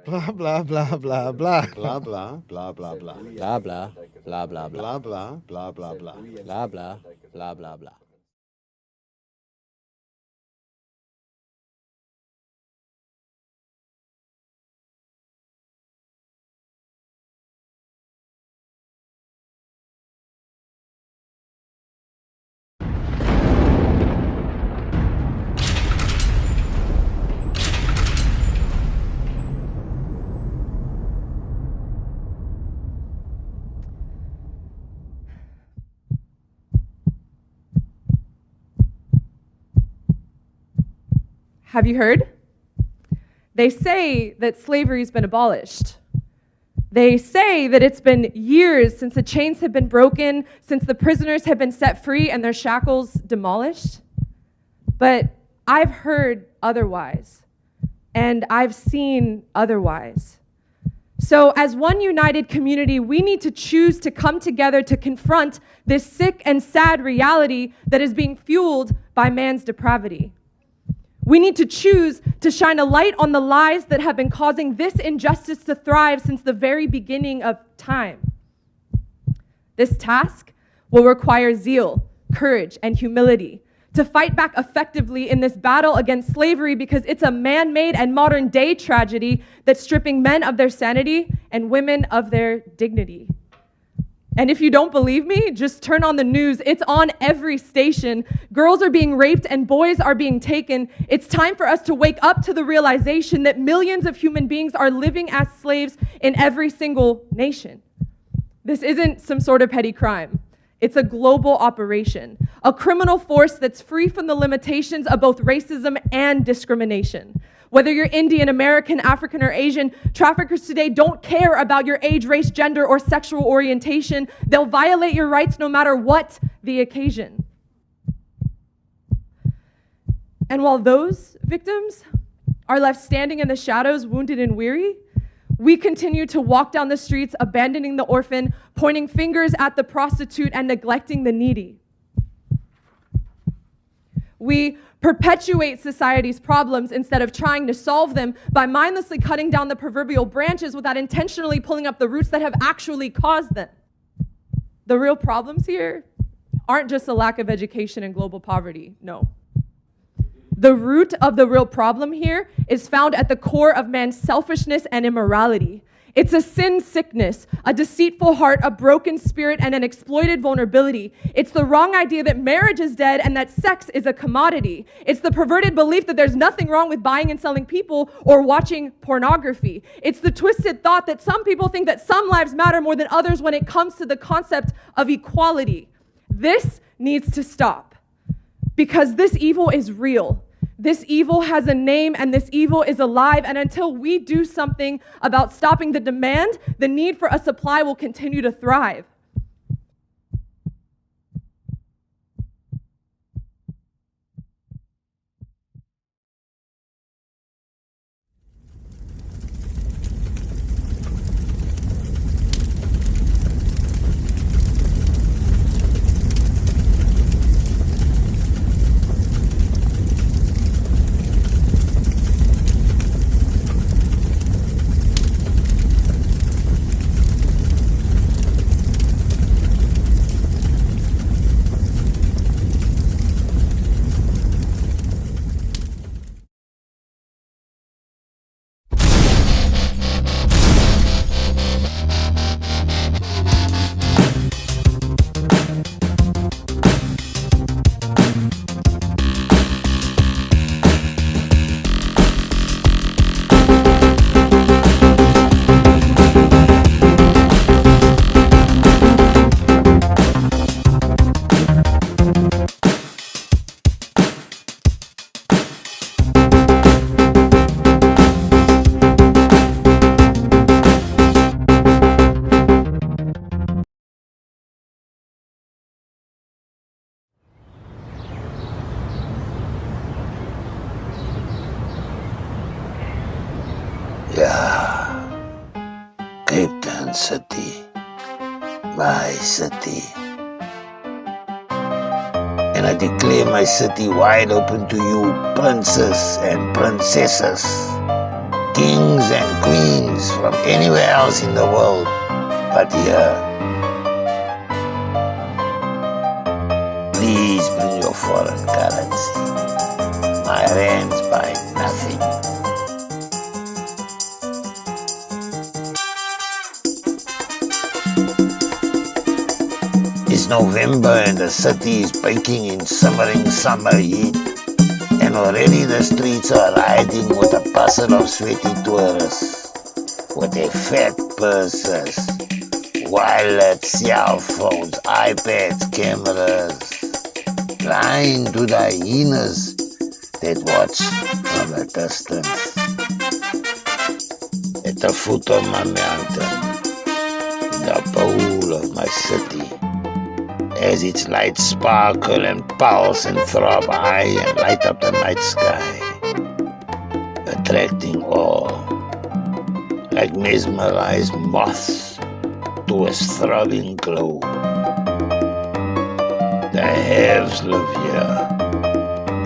Blah blah blah blah blah. Blah blah blah blah blah. Blah blah blah blah blah. Blah blah blah blah blah. Blah blah blah blah blah. Have you heard? They say that slavery's been abolished. They say that it's been years since the chains have been broken, since the prisoners have been set free and their shackles demolished. But I've heard otherwise, and I've seen otherwise. So as one united community, we need to choose to come together to confront this sick and sad reality that is being fueled by man's depravity. We need to choose to shine a light on the lies that have been causing this injustice to thrive since the very beginning of time. This task will require zeal, courage, and humility to fight back effectively in this battle against slavery, because it's a man-made and modern-day tragedy that's stripping men of their sanity and women of their dignity. And if you don't believe me, just turn on the news. It's on every station. Girls are being raped and boys are being taken. It's time for us to wake up to the realization that millions of human beings are living as slaves in every single nation. This isn't some sort of petty crime. It's a global operation, a criminal force that's free from the limitations of both racism and discrimination. Whether you're Indian, American, African, or Asian, traffickers today don't care about your age, race, gender, or sexual orientation. They'll violate your rights no matter what the occasion. And while those victims are left standing in the shadows, wounded and weary, we continue to walk down the streets, abandoning the orphan, pointing fingers at the prostitute, and neglecting the needy. We perpetuate society's problems instead of trying to solve them by mindlessly cutting down the proverbial branches without intentionally pulling up the roots that have actually caused them. The real problems here aren't just a lack of education and global poverty, no. The root of the real problem here is found at the core of man's selfishness and immorality. It's a sin sickness, a deceitful heart, a broken spirit, and an exploited vulnerability. It's the wrong idea that marriage is dead and that sex is a commodity. It's the perverted belief that there's nothing wrong with buying and selling people or watching pornography. It's the twisted thought that some people think that some lives matter more than others when it comes to the concept of equality. This needs to stop, because this evil is real. This evil has a name, and this evil is alive, and until we do something about stopping the demand, the need for a supply will continue to thrive. Yeah, Cape Town City, my city. And I declare my city wide open to you, princes and princesses. kings and queens from anywhere else in the world but here. Please bring your foreign currency. My rands buy nothing. It's November and the city is baking in simmering summer heat, and already the streets are riding with a bustle of sweaty tourists with their fat purses, wallets, cell phones, iPads, cameras, blind to the hyenas that watch from a distance. At the foot of my mountain, in the bowl of my city, as its lights sparkle and pulse and throb high and light up the night sky, attracting awe, like mesmerized moths to a throbbing glow. The haves live here,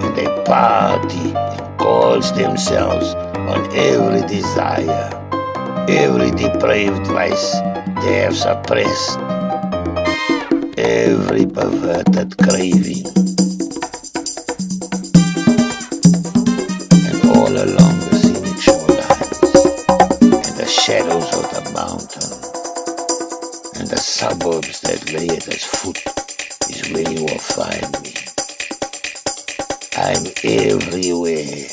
and they party and gorge themselves on every desire, every depraved vice they have suppressed, every perverted craving. And all along the scenic shorelines, and the shadows of the mountain, and the suburbs that lay at its foot is where you will find me. I'm everywhere.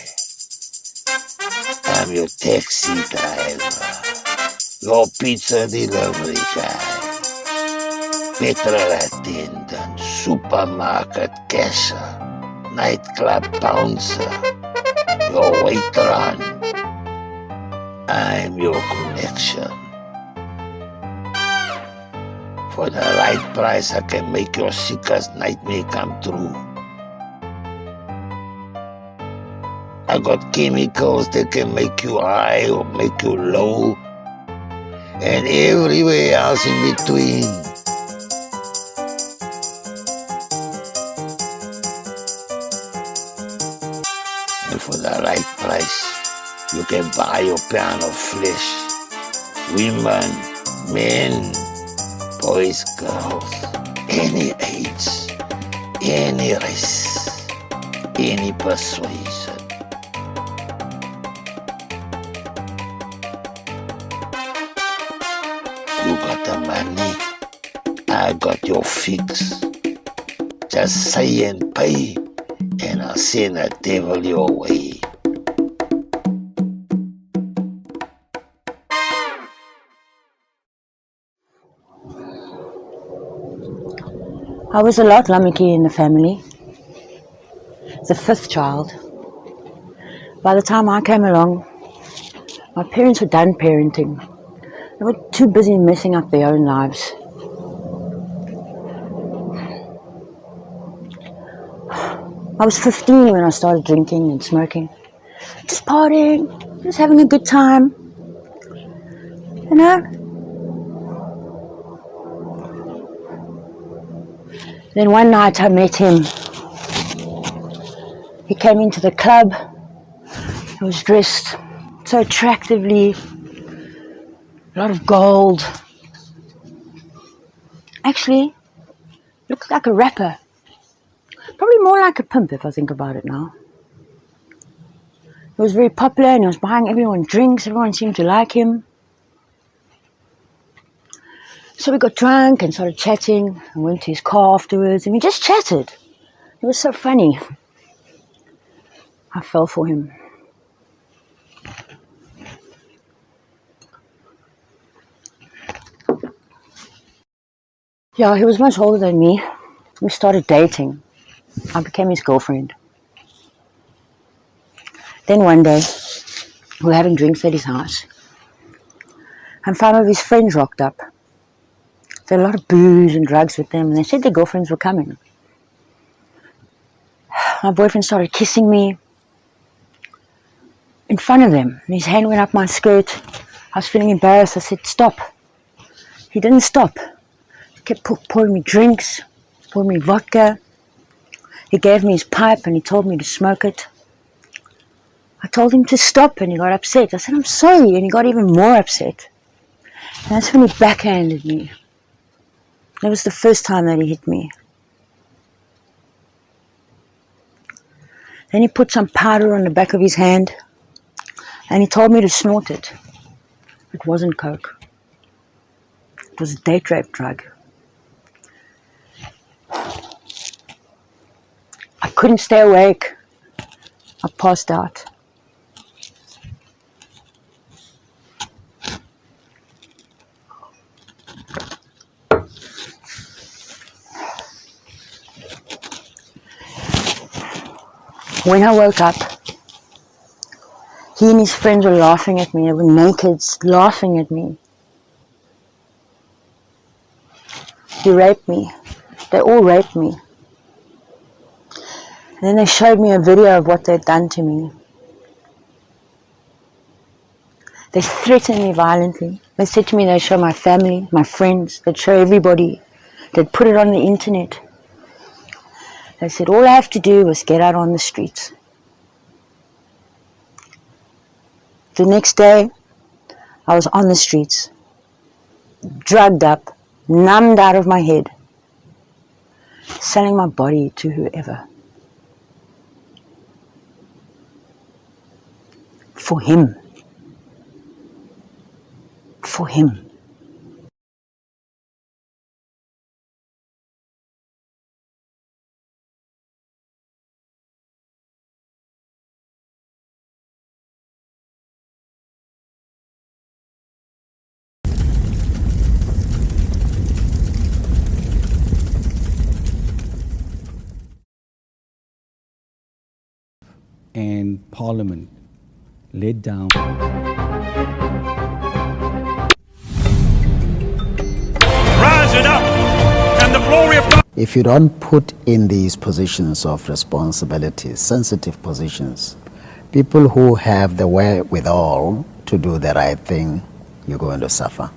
I'm your taxi driver, your pizza delivery guy, petrol attendant, supermarket cashier, nightclub bouncer, your waiter. I'm your connection. For the right price, I can make your sickest nightmare come true. I got chemicals that can make you high or make you low, and everywhere else in between. And for the right price, you can buy your pound of flesh. Women, men, boys, girls, any age, any race, any persuasion. You got the money, I got your fix. Just say and pay, and I'll send the devil your way. I was a lot lamiki in the family, the fifth child. By the time I came along, my parents were done parenting. They were too busy messing up their own lives. I was 15 when I started drinking and smoking. Just partying, just having a good time. You know? Then one night I met him. He came into the club. He was dressed so attractively. A lot of gold. Actually, looked like a rapper. Probably more like a pimp if I think about it now. He was very popular and he was buying everyone drinks. Everyone seemed to like him. So we got drunk and started chatting and went to his car afterwards and we just chatted. It was so funny. I fell for him. Yeah, he was much older than me. We started dating. I became his girlfriend. Then one day, we were having drinks at his house. And 5 of his friends rocked up. There were a lot of booze and drugs with them, and they said their girlfriends were coming. My boyfriend started kissing me in front of them, and his hand went up my skirt. I was feeling embarrassed. I said, stop. He didn't stop. He kept pouring me drinks, pouring me vodka. He gave me his pipe and he told me to smoke it. I told him to stop and he got upset. I said, I'm sorry, and he got even more upset. And that's when he backhanded me. That was the first time that he hit me. Then he put some powder on the back of his hand and he told me to snort it. It wasn't coke. It was a date rape drug. I couldn't stay awake. I passed out. When I woke up, he and his friends were laughing at me. They were naked, laughing at me. He raped me. They all raped me. And then they showed me a video of what they'd done to me. They threatened me violently. They said to me they'd show my family, my friends, they'd show everybody. They'd put it on the internet. They said all I have to do was get out on the streets. The next day, I was on the streets, drugged up, numbed out of my head, selling my body to whoever. For him. For him. And Parliament led down. Rise it up, and the glory of God. If you don't put in these positions of responsibility, sensitive positions, people who have the wherewithal to do the right thing, you're going to suffer.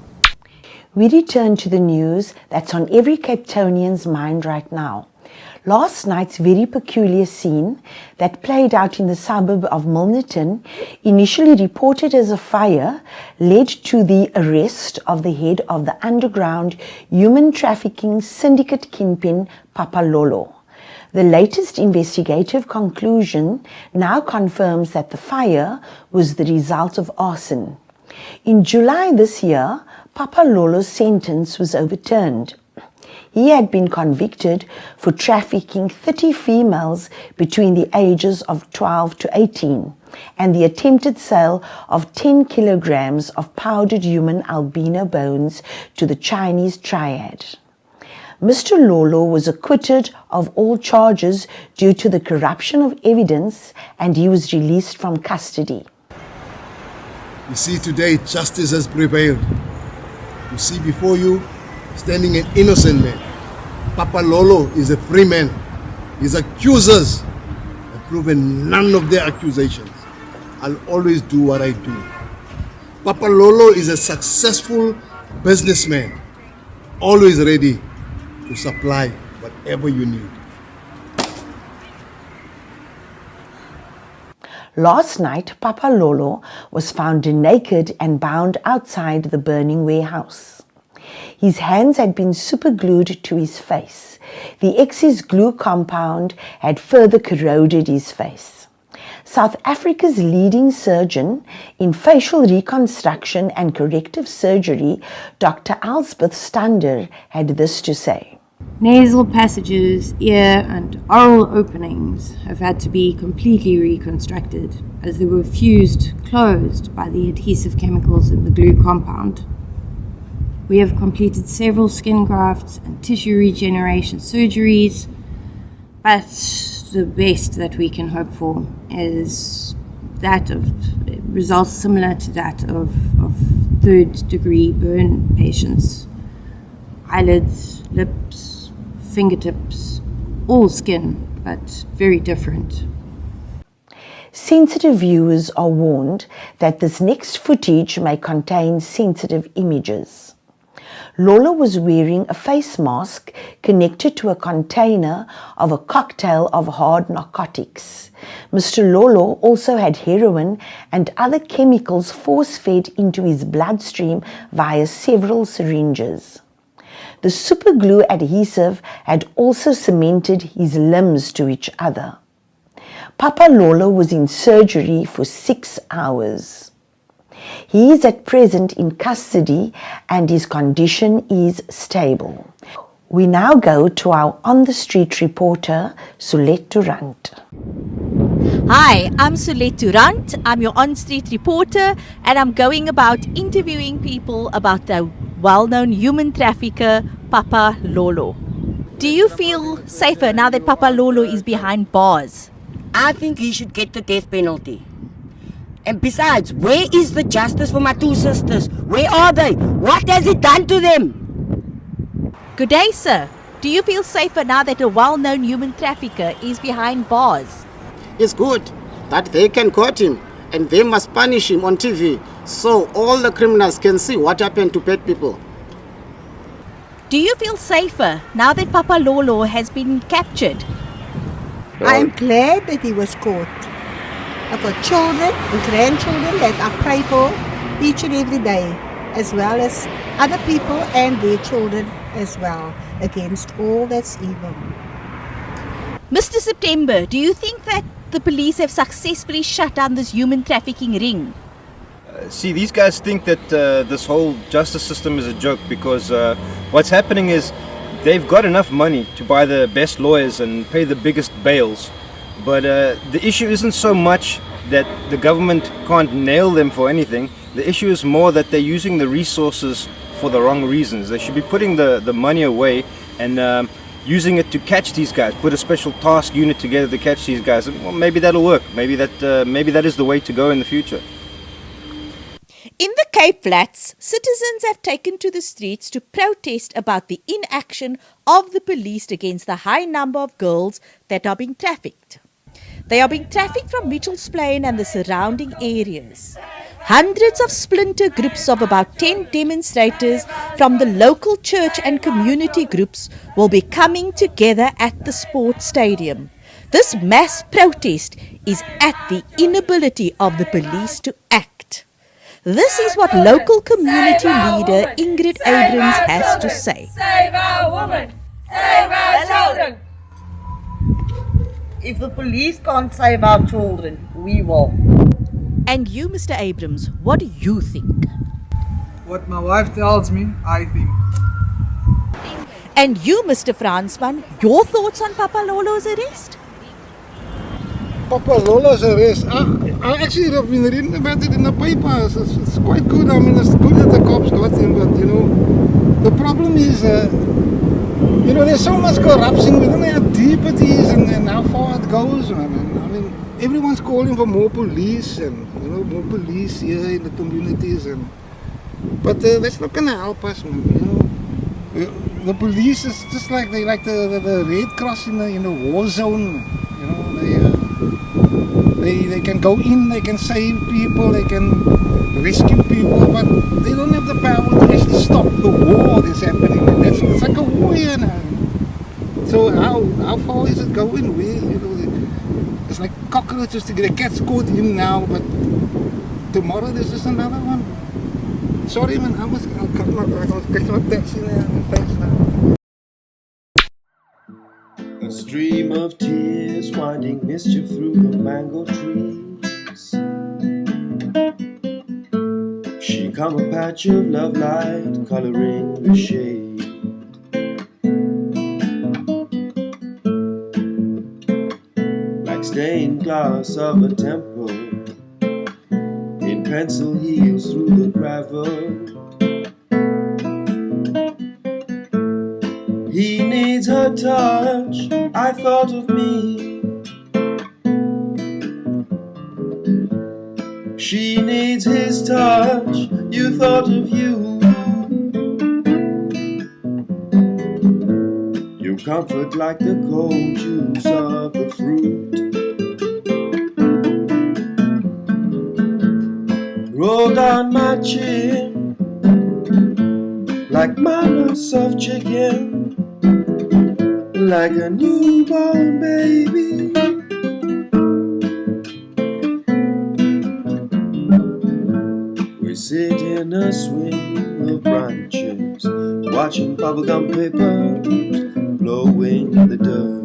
We return to the news that's on every Cape Townian's mind right now. Last night's very peculiar scene that played out in the suburb of Milnerton, initially reported as a fire, led to the arrest of the head of the underground human trafficking syndicate kingpin, Papa Lolo. The latest investigative conclusion now confirms that the fire was the result of arson. In July this year, Papa Lolo's sentence was overturned. He had been convicted for trafficking 30 females between the ages of 12 to 18 and the attempted sale of 10 kilograms of powdered human albino bones to the Chinese triad. Mr. Lolo was acquitted of all charges due to the corruption of evidence, and he was released from custody. You see, today justice has prevailed. You see before you standing an innocent man. Papa Lolo is a free man. His accusers have proven none of their accusations. I'll always do what I do. Papa Lolo is a successful businessman, always ready to supply whatever you need. Last night, Papa Lolo was found naked and bound outside the burning warehouse. His hands had been superglued to his face. The excess glue compound had further corroded his face. South Africa's leading surgeon in facial reconstruction and corrective surgery, Dr. Elspeth Stander, had this to say. Nasal passages, ear and oral openings have had to be completely reconstructed as they were fused closed by the adhesive chemicals in the glue compound. We have completed several skin grafts and tissue regeneration surgeries, but the best that we can hope for is that of results similar to that of third-degree burn patients. Eyelids, lips, fingertips, all skin, but very different. Sensitive viewers are warned that this next footage may contain sensitive images. Lola was wearing a face mask connected to a container of a cocktail of hard narcotics. Mr. Lolo also had heroin and other chemicals force-fed into his bloodstream via several syringes. The superglue adhesive had also cemented his limbs to each other. Papa Lolo was in surgery for 6 hours. He is at present in custody and his condition is stable. We now go to our on-the-street reporter, Sulet Durant. Hi, I'm Sulet Durant. I'm your on-street reporter and I'm going about interviewing people about the well-known human trafficker, Papa Lolo. Do you feel safer now that Papa Lolo is behind bars? I think he should get the death penalty. And besides, where is the justice for my two sisters? Where are they? What has he done to them? Good day, sir. Do you feel safer now that a well-known human trafficker is behind bars? It's good that they can catch him and they must punish him on TV so all the criminals can see what happened to bad people. Do you feel safer now that Papa Lolo has been captured? I am glad that he was caught. I've got children and grandchildren that I pray for each and every day, as well as other people and their children as well, against all that's evil. Mr. September, do you think that the police have successfully shut down this human trafficking ring? See, these guys think that this whole justice system is a joke because what's happening is they've got enough money to buy the best lawyers and pay the biggest bails. But the issue isn't so much that the government can't nail them for anything. The issue is more that they're using the resources for the wrong reasons. They should be putting the money away and using it to catch these guys. Put a special task unit together to catch these guys. Well, maybe that'll work. Maybe that is the way to go in the future. In the Cape Flats, citizens have taken to the streets to protest about the inaction of the police against the high number of girls that are being trafficked. They are being trafficked from Mitchell's Plain and the surrounding areas. Hundreds of splinter groups of about 10 demonstrators from the local church and community groups will be coming together at the sports stadium. This mass protest is at the inability of the police to act. This is what local community leader Ingrid Abrams has to say. Save our women! Save our children! If the police can't save our children, we will. And you, Mr. Abrams, what do you think? What my wife tells me, I think. And you, Mr. Fransman, your thoughts on Papa Lolo's arrest? Papa Lolo's arrest. I actually have been reading about it in the papers. It's quite good. I mean, it's good that the cops got him, but the problem is, there's so much corruption. We don't know how deep it is and how far it goes. I mean, everyone's calling for more police and more police here in the communities, but that's not gonna help us, man. The police is just like the Red Cross in the war zone. They can go in, they can save people, they can rescue people, but they don't have the power to actually stop the war that's happening. And it's like a war here now. So how far is it going? It's like cockroaches to get a cat's caught him now, but tomorrow there's just another one. Sorry, man, I'll catch my taxi now. Thanks now. A stream of tears finding mischief through the mango trees. She come a patch of love light coloring the shade. Like stained glass of a temple in pencil heels through the gravel. He needs her touch, I thought of me. She needs his touch, you thought of you. You comfort like the cold juice of the fruit. Roll down my chin, like manners of chicken, like a newborn baby. We sit in a swing of branches, watching bubblegum papers blowing in the dirt.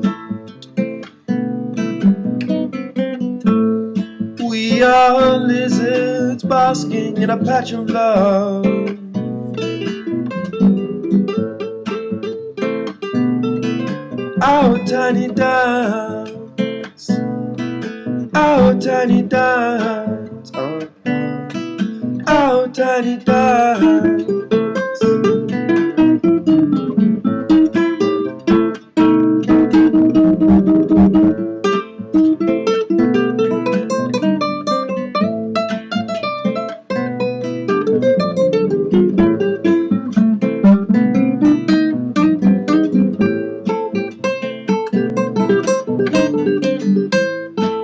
We are lizards basking in a patch of love. Our tiny dance, our tiny dance, our tiny dance.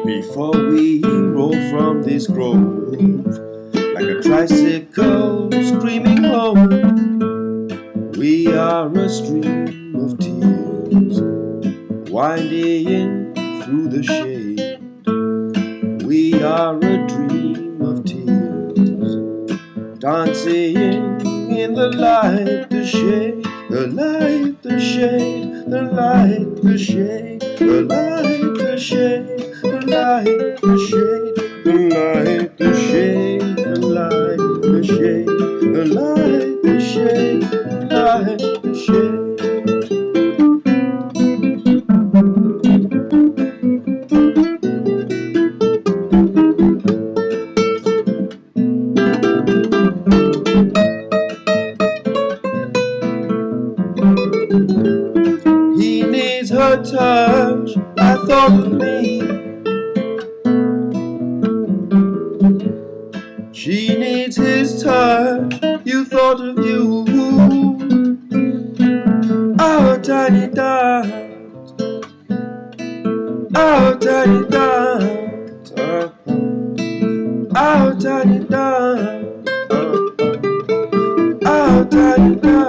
Before we roll from this grove, like a tricycle screaming home, we are a stream of tears, winding through the shade. We are a dream of tears, dancing in the light, the shade, the light, the shade, the light, the shade, the light, the shade, the light, the shade, the light, the shade, the light, the shade, the light, the shade, the light, the shade. He needs her touch, I thought of me. She needs his touch, you thought of you. Our tiny dance, our tiny dance, our tiny dance, our tiny dance.